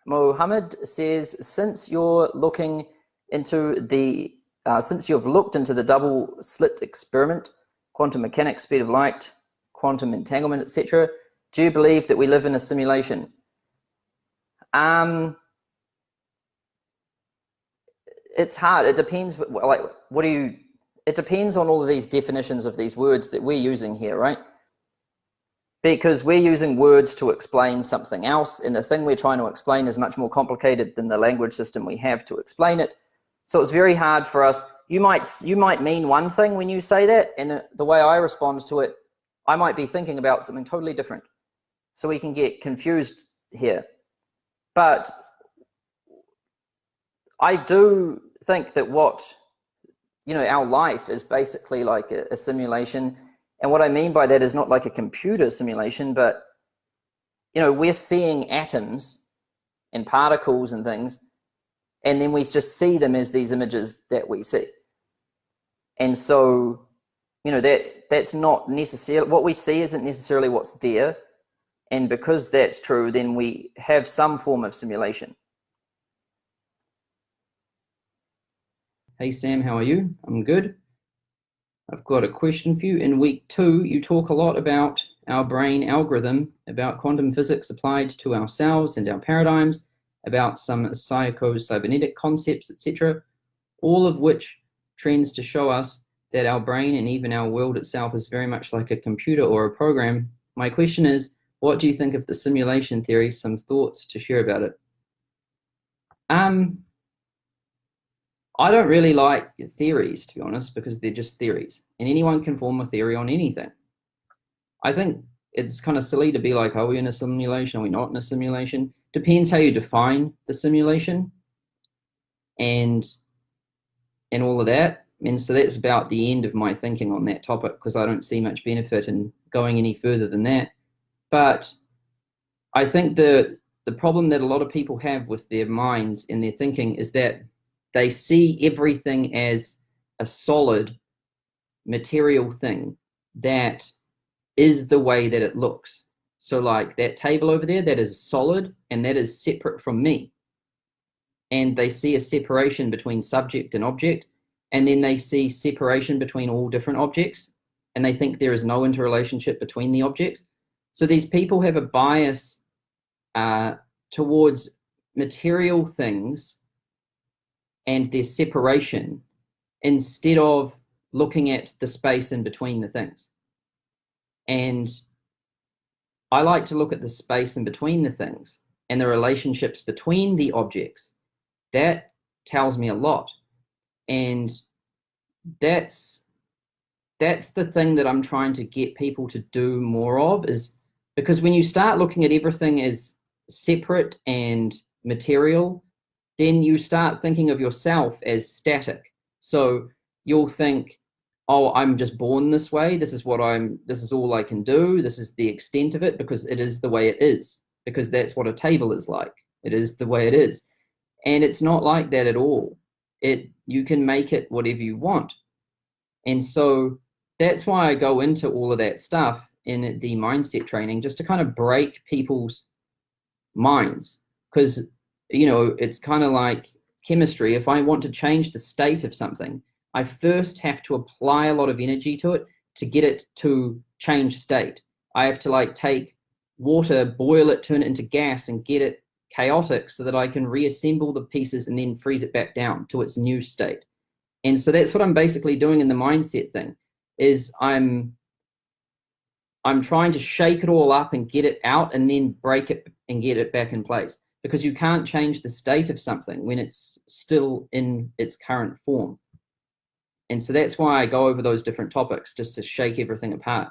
Mohammed says, since you've looked into the double slit experiment, quantum mechanics, speed of light, quantum entanglement, etc., do you believe that we live in a simulation? It's hard. It depends. Like, it depends on all of these definitions of these words that we're using here, right? Because we're using words to explain something else, and the thing we're trying to explain is much more complicated than the language system we have to explain it. So it's very hard for us. You might mean one thing when you say that, and the way I respond to it, I might be thinking about something totally different. So we can get confused here. But I do think that our life is basically like a simulation. And what I mean by that is not like a computer simulation, but, we're seeing atoms and particles and things, and then we just see them as these images that we see. And so, that's not necessarily, what we see isn't necessarily what's there. And because that's true, then we have some form of simulation. Hey Sam, how are you? I'm good. I've got a question for you. In week 2, you talk a lot about our brain algorithm, about quantum physics applied to ourselves and our paradigms, about some psycho-cybernetic concepts, etc., all of which trends to show us that our brain and even our world itself is very much like a computer or a program. My question is, what do you think of the simulation theory? Some thoughts to share about it. I don't really like theories, to be honest, because they're just theories, and anyone can form a theory on anything. I think it's kind of silly to be like, are we in a simulation? Are we not in a simulation? Depends how you define the simulation and all of that. And so that's about the end of my thinking on that topic, because I don't see much benefit in going any further than that. But I think the problem that a lot of people have with their minds and their thinking is that they see everything as a solid material thing that is the way that it looks. So like that table over there, that is solid and that is separate from me. And they see a separation between subject and object, and then they see separation between all different objects, and they think there is no interrelationship between the objects. So these people have a bias towards material things and their separation, instead of looking at the space in between the things. And I like to look at the space in between the things and the relationships between the objects. That tells me a lot. And that's the thing that I'm trying to get people to do more of, is because when you start looking at everything as separate and material, then you start thinking of yourself as static. So you'll think, oh, I'm just born this way. This is all I can do. This is the extent of it, because it is the way it is, because that's what a table is like. It is the way it is. And it's not like that at all. You can make it whatever you want. And so that's why I go into all of that stuff in the mindset training, just to kind of break people's minds. Because, it's kind of like chemistry. If I want to change the state of something, I first have to apply a lot of energy to it to get it to change state. I have to take water, boil it, turn it into gas, and get it chaotic so that I can reassemble the pieces and then freeze it back down to its new state. And so that's what I'm basically doing in the mindset thing, is I'm trying to shake it all up and get it out and then break it and get it back in place, because you can't change the state of something when it's still in its current form. And so that's why I go over those different topics, just to shake everything apart.